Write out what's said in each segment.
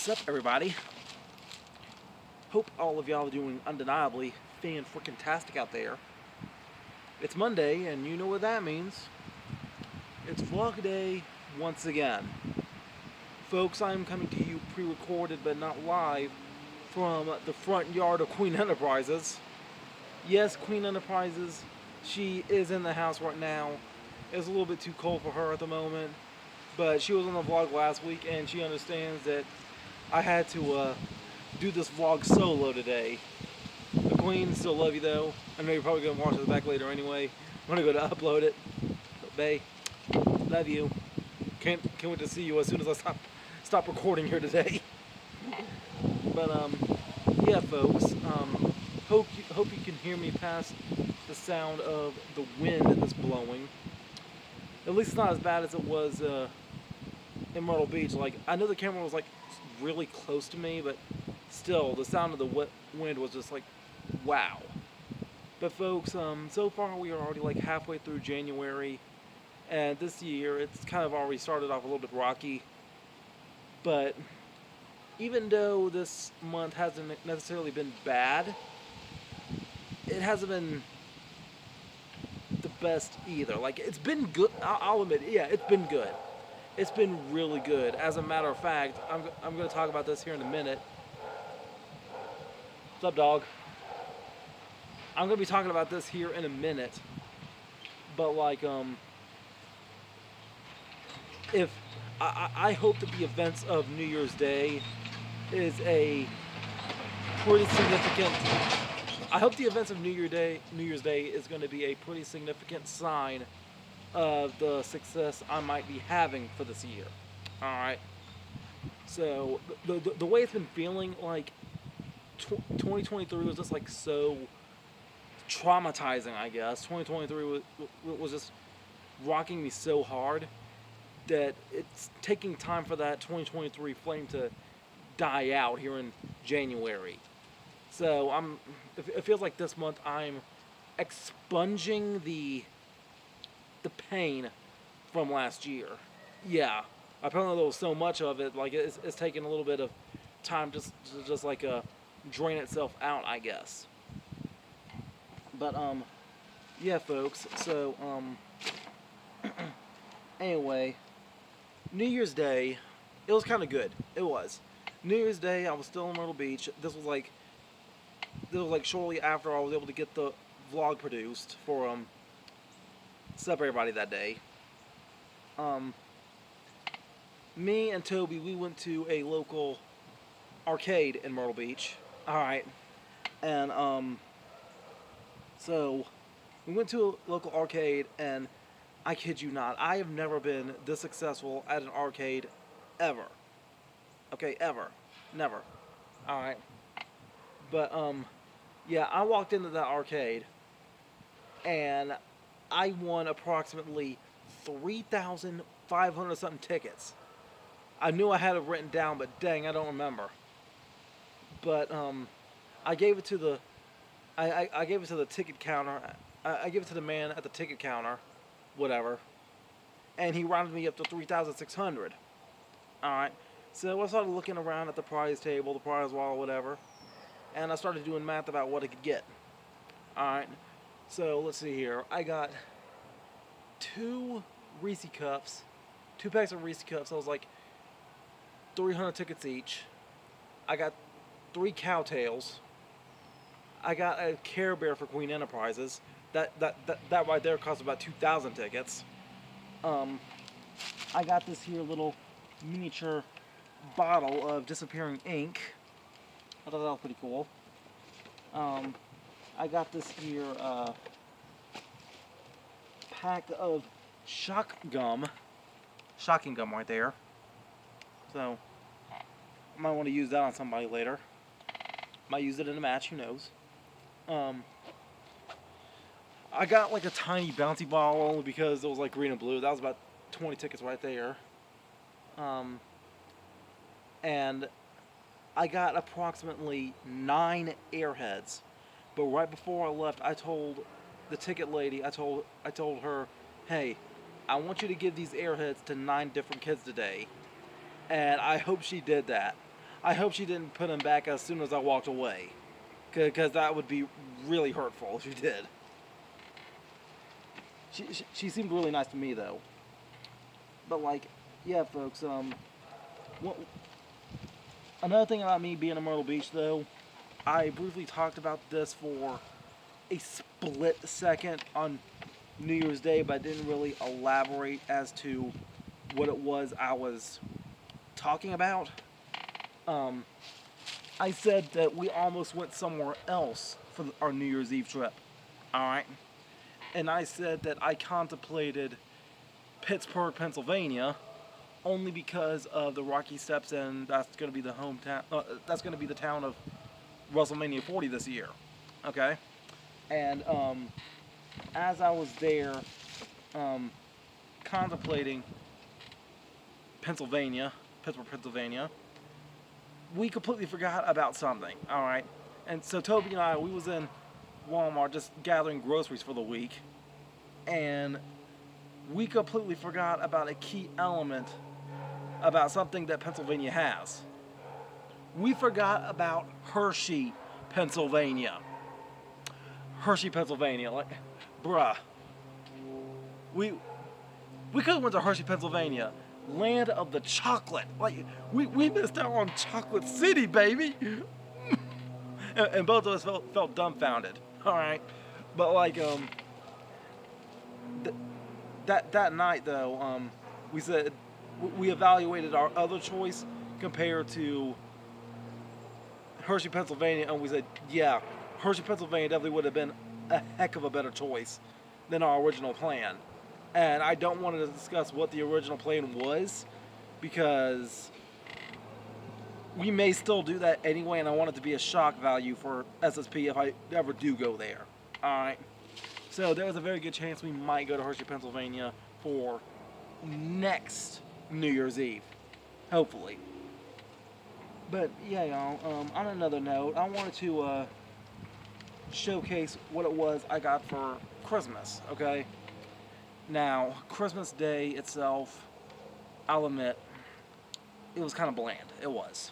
What's up, everybody? Hope all of y'all are doing undeniably fan-freaking-tastic out there. It's Monday, and you know what that means. It's vlog day once again. Folks, I'm coming to you pre-recorded but not live from the front yard of Queen Enterprises. Yes, Queen Enterprises, she is in the house right now. It's a little bit too cold for her at the moment, but she was on the vlog last week, and she understands that I had to do this vlog solo today. The Queen, still love you though. I know you're probably going to watch it back later anyway. I'm going to go to upload it. But bae, love you. Can't wait to see you as soon as I stop recording here today. But yeah, folks. Hope you can hear me past the sound of the wind that's blowing. At least it's not as bad as it was in Myrtle Beach. Like, I know the camera was like really close to me, but still, the sound of the wind was just like, wow. But folks, so far we are already like halfway through January, and this year it's kind of already started off a little bit rocky. But even though this month hasn't necessarily been bad, it hasn't been the best either. Like, it's been good. I'll admit, yeah, it's been good. It's been really good. As a matter of fact, I'm going to talk about this here in a minute. What's up, dog? I'm going to be talking about this here in a minute. But like, if I hope that the events of New Year's Day is a pretty significant. I hope the events of New Year's Day is going to be a pretty significant sign of the success I might be having for this year. Alright. So, the way it's been feeling, like, 2023 was just, like, so traumatizing, I guess. 2023 was just rocking me so hard that it's taking time for that 2023 flame to die out here in January. So, it feels like this month I'm expunging the pain from last year. Yeah, apparently there was so much of it, like it's taking a little bit of time just like drain itself out, I guess. But yeah, folks. So anyway, New Year's Day, it was kind of good. It was New Year's Day. I was still in Myrtle Beach. This was like shortly after I was able to get the vlog produced for Sup everybody that day. Me and Toby, we went to a local arcade in Myrtle Beach. Alright. And so we went to a local arcade, and I kid you not, I have never been this successful at an arcade ever. Okay, ever. Never. Alright. But yeah, I walked into that arcade, and I won approximately 3,500 something tickets. I knew I had it written down, but dang, I don't remember. But I gave it to the I gave it to the ticket counter. I gave it to the man at the ticket counter, whatever, and he rounded me up to 3,600. All right. So I started looking around at the prize table, the prize wall, whatever, and I started doing math about what I could get. All right. So let's see here. I got two Reese Cups, 2 packs of Reese Cups. I was like 300 tickets each. I got 3 Cowtails. I got a Care Bear for Queen Enterprises. That right there cost about 2,000 tickets. I got this here little miniature bottle of disappearing ink. I thought that was pretty cool. I got this here pack of shocking gum right there. So I might want to use that on somebody later. Might use it in a match, who knows. I got like a tiny bouncy ball only because it was like green and blue. That was about 20 tickets right there. And I got approximately 9 airheads. But right before I left, I told the ticket lady, I told her, hey, I want you to give these airheads to 9 different kids today. And I hope she did that. I hope she didn't put him back as soon as I walked away, because that would be really hurtful if she did. She seemed really nice to me though. But like, yeah, folks. Another thing about me being in Myrtle Beach though, I briefly talked about this for a split second on New Year's Day, but I didn't really elaborate as to what it was I was talking about. I said that we almost went somewhere else for our New Year's Eve trip. Alright? And I said that I contemplated Pittsburgh, Pennsylvania, only because of the Rocky Steps, and that's going to be the hometown. That's going to be the town of WrestleMania 40 this year. Okay? And as I was there contemplating Pittsburgh, Pennsylvania, we completely forgot about something, all right? And so Toby and I, we was in Walmart just gathering groceries for the week, and we completely forgot about a key element about something that Pennsylvania has. We forgot about Hershey, Pennsylvania. Hershey, Pennsylvania, like, bruh. We could have went to Hershey, Pennsylvania, land of the chocolate. Like, we missed out on Chocolate City, baby. and both of us felt dumbfounded. All right, but like that night though, we said we evaluated our other choice compared to Hershey, Pennsylvania, and we said, yeah, Hershey, Pennsylvania definitely would have been a heck of a better choice than our original plan. And I don't want to discuss what the original plan was, because we may still do that anyway, and I want it to be a shock value for SSP if I ever do go there. Alright? So there's a very good chance we might go to Hershey, Pennsylvania for next New Year's Eve. Hopefully. But yeah, y'all, on another note, I wanted to showcase what it was I got for Christmas, okay? Now, Christmas Day itself, I'll admit, it was kind of bland. It was.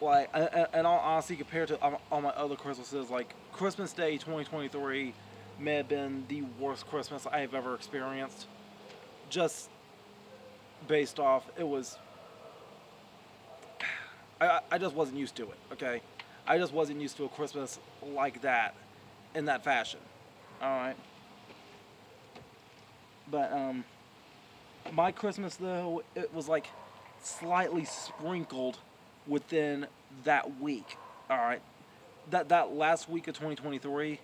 Like, in all honesty, compared to all my other Christmases, like, Christmas Day 2023 may have been the worst Christmas I have ever experienced. Just based off, it was... I just wasn't used to it, okay? I just wasn't used to a Christmas like that, in that fashion. Alright? But, my Christmas, though, it was, like, slightly sprinkled within that week. Alright? That last week of 2023,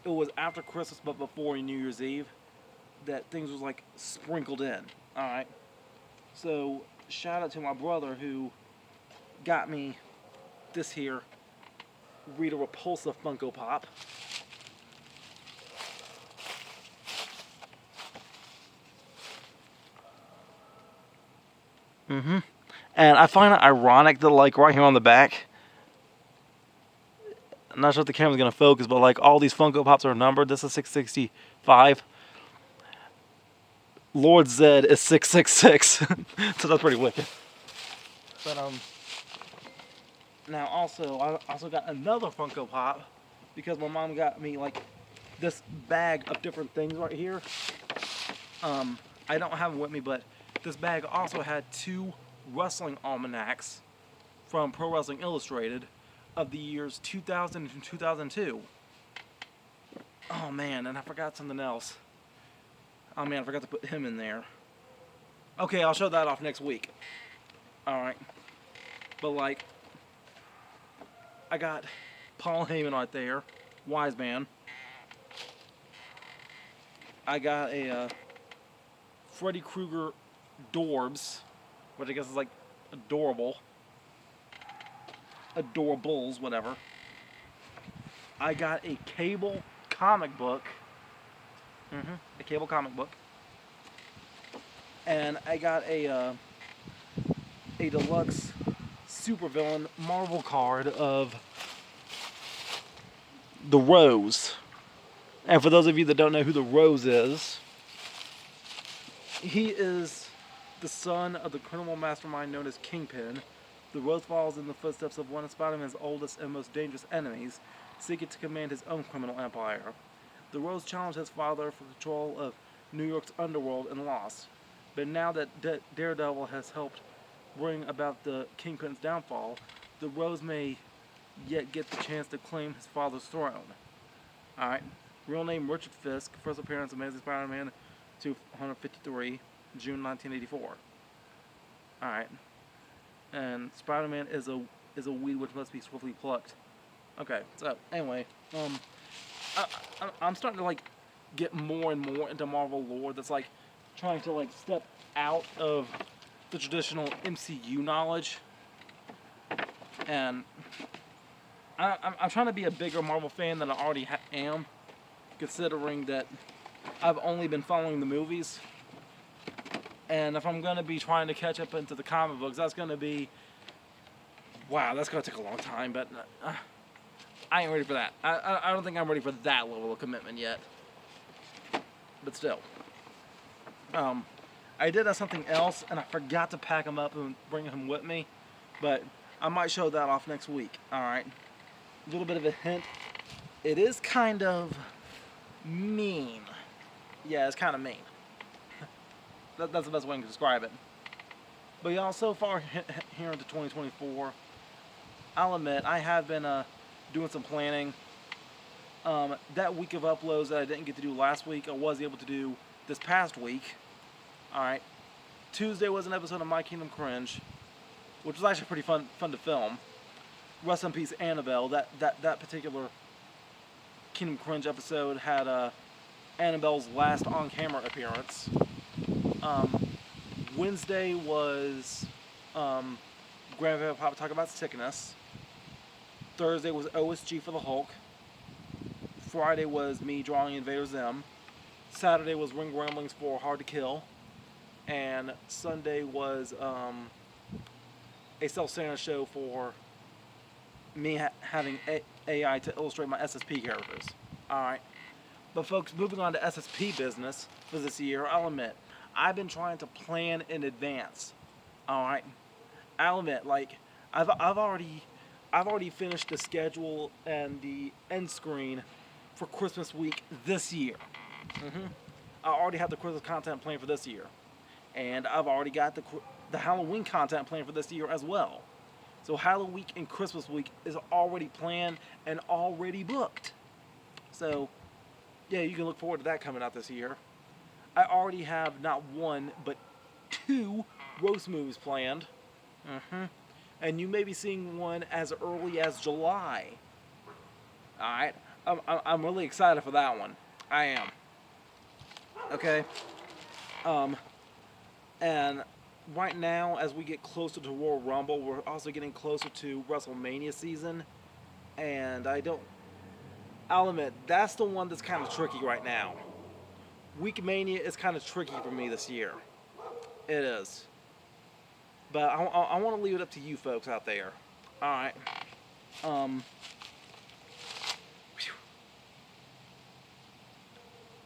it was after Christmas but before New Year's Eve, that things was, like, sprinkled in. Alright? So, shout out to my brother who got me this here Rita Repulsa Funko Pop. And I find it ironic that, like, right here on the back, I'm not sure if the camera's going to focus, but, like, all these Funko Pops are numbered. This is 665. Lord Zed is 666. So that's pretty wicked. But, now also, I also got another Funko Pop because my mom got me, like, this bag of different things right here. I don't have them with me, but this bag also had 2 wrestling almanacs from Pro Wrestling Illustrated of the years 2000 and 2002. Oh man, and I forgot something else. Oh man, I forgot to put him in there. Okay, I'll show that off next week. Alright. But like, I got Paul Heyman right there. Wise man. I got a Freddy Krueger Dorbs, which I guess is like adorable. Adorables, whatever. I got a Cable comic book. A Cable comic book. And I got a deluxe supervillain Marvel card of the Rose. And for those of you that don't know who the Rose is, he is The son of the criminal mastermind known as Kingpin, the Rose follows in the footsteps of one of Spider-Man's oldest and most dangerous enemies, seeking to command his own criminal empire. The Rose challenged his father for control of New York's underworld and lost. But now that Daredevil has helped bring about the Kingpin's downfall, the Rose may yet get the chance to claim his father's throne. Alright. Real name Richard Fisk, first appearance Amazing Spider-Man 253, June 1984. Alright. And Spider-Man is a weed which must be swiftly plucked. Okay, so anyway, I'm starting to like get more and more into Marvel lore that's like trying to like step out of the traditional MCU knowledge, and I'm trying to be a bigger Marvel fan than I already am, considering that I've only been following the movies. And if I'm going to be trying to catch up into the comic books, that's going to be, wow, that's going to take a long time, but I ain't ready for that. I don't think I'm ready for that level of commitment yet. But still. I did have something else, and I forgot to pack him up and bring him with me, but I might show that off next week. Alright. A little bit of a hint. It is kind of mean. Yeah, it's kind of mean. That's the best way I can describe it. But y'all, so far here into 2024, I'll admit I have been doing some planning. That week of uploads that I didn't get to do last week, I was able to do this past week. Alright. Tuesday was an episode of My Kingdom Cringe, which was actually pretty fun to film. Rest in peace, Annabelle. That particular Kingdom Cringe episode had Annabelle's last on-camera appearance. Wednesday was Grandpa Papa talk about sickness. Thursday was OSG for the Hulk. Friday was me drawing Invader Zim. Saturday was Ring Ramblings for Hard to Kill. And Sunday was a SelfStandard show for me having AI to illustrate my SSP characters. Alright. But folks, moving on to SSP business for this year, I'll admit, I've been trying to plan in advance. Alright. I'll admit, like, I've already finished the schedule and the end screen for Christmas week this year. I already have the Christmas content planned for this year. And I've already got the Halloween content planned for this year as well. So Halloween week and Christmas week is already planned and already booked. So, yeah, you can look forward to that coming out this year. I already have not one, but 2 roast moves planned. And you may be seeing one as early as July. Alright, I'm really excited for that one. I am. Okay. And right now, as we get closer to Royal Rumble, we're also getting closer to WrestleMania season. And I'll admit, that's the one that's kind of tricky right now. Week Mania is kind of tricky for me this year. It is. But I want to leave it up to you folks out there. Alright.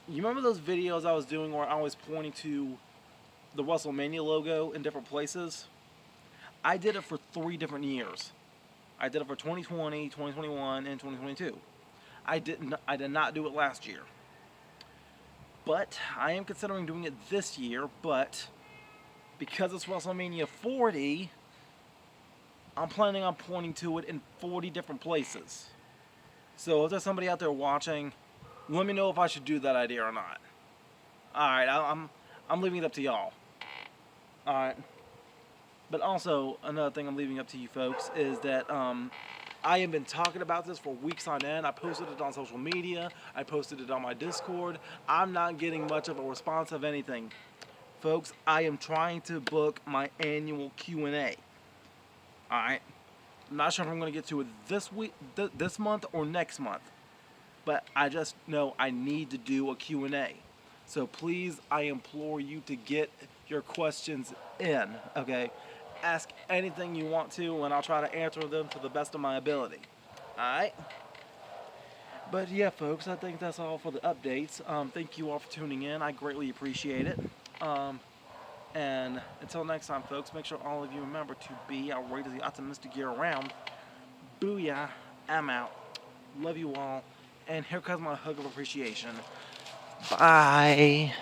You remember those videos I was doing where I was pointing to the WrestleMania logo in different places? I did it for 3 different years. I did it for 2020, 2021, and 2022. I did not do it last year. But I am considering doing it this year, but because it's WrestleMania 40, I'm planning on pointing to it in 40 different places. So if there's somebody out there watching, let me know if I should do that idea or not. Alright, I'm leaving it up to y'all. Alright. But also, another thing I'm leaving up to you folks is that I have been talking about this for weeks on end. I posted it on social media. I posted it on my Discord. I'm not getting much of a response of anything. Folks, I am trying to book my annual Q&A. Alright? I'm not sure if I'm going to get to it this week, this month, or next month. But I just know I need to do a Q&A. So please, I implore you to get your questions in, okay? Ask anything you want to, and I'll try to answer them to the best of my ability. Alright? But yeah, folks, I think that's all for the updates. Thank you all for tuning in. I greatly appreciate it. And until next time, folks, make sure all of you remember to be outrageously optimistic year round. Booyah. I'm out. Love you all. And here comes my hug of appreciation. Bye.